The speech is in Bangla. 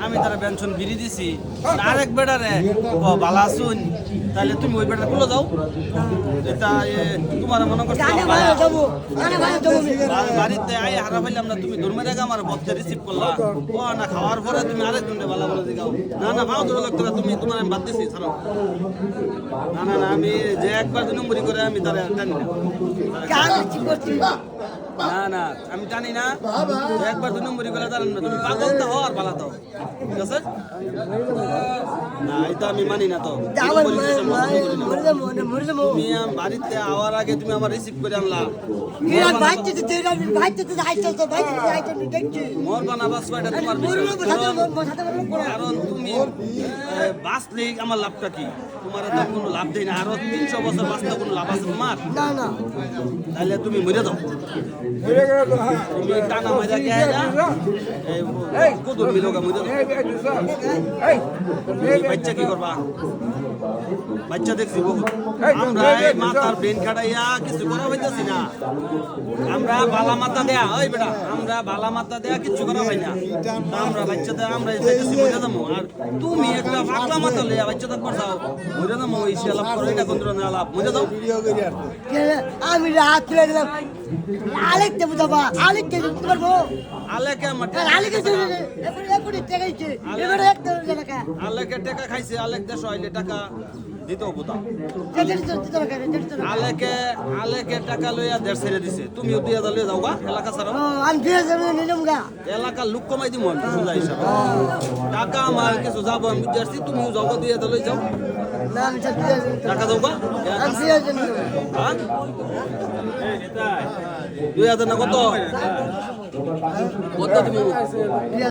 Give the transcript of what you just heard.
আমি তারা পেনশন বিড়ি দিছি আরেক বেটারে বালা শুন তাহলে তুমি ওই বেটার গুলো যাও এটা তোমার মনে করছো বাড়িতে আই হারা পাইলাম না তুমি ধর্মের আগে আমার ভক্ত রিসিভ করলা ও না খাওয়ার পরে তুমি আরেক জনকে বালা বলে দিগাও না না ভাও ধরে লাগতো তুমি তোমার আমি বাদ দিছি ছাড়ো না না না আমি যে একবার 2 নম্বরই করে আমি তারা জানি না না না আমি জানি না একবার 2 নম্বরই করে জানেন না তুমি পাগল তো হও আর বালা তো ঠিক আছে না এটা আমি মানি না তো তুমি বাড়িতে আওয়ার আগে তুমি আমার রিসিভ করে আনলা মোর বানাবাস কয়টা তোমার কারণ তুমি বাঁচলে আমার লাভটা কি তোমার তো কোনো লাভ দেয় না আরো 300 বছর বাঁচতে কোনো লাভ আছে তোমার না না তাহলে তুমি মরে যাও তুমি টানা মজা কে এই কদুর মিলোগা মরে যাও বাচ্চা কি করবা বাচ্চা দেখছি বহুত আমরা মাথার ব্রেন খাটাইয়া কিছু করা হইতাছি না আমরা বালা মাথা দেয়া ওই বেটা আমরা বালা মাথা দেয়া কিছু করা হয় না আমরা বাচ্চা দেয়া আমরা যাইতেছি মরে যাবো আর তুমি একটা পাগলা মাথা লইয়া বাচ্চা থাকবার যাও মরে যাবো ওই সে লাভ করো এটা কোন লাভ মরে যাও আমি রাত তুলে দিলাম আলেক দেবো যাবা আলেক কে দিতে পারবো আলেকে আলেকে একুড়ি টাকা দিচ্ছে এবারে এক টাকা আলেকে টাকা খাইছে আলেক দেশ হইলে টাকা দিতেও বোতা আলেকে টাকা লইয়া 1.5 ছেড়ে দিছে তুমিও 2000 লইয়া যাও গা এলাকা ছাড়াও আমি 2000 নিলাম গা এলাকার লোক কমাই দিমু আমি সোজা হিসাবে টাকা আমার কিছু যাবো আমি বুঝাচ্ছি তুমিও যাও গা 2000 লই যাও না আমি টাকা দাও গা আমি 2000 নিলাম হ্যাঁ 2000 না কত কত তুমি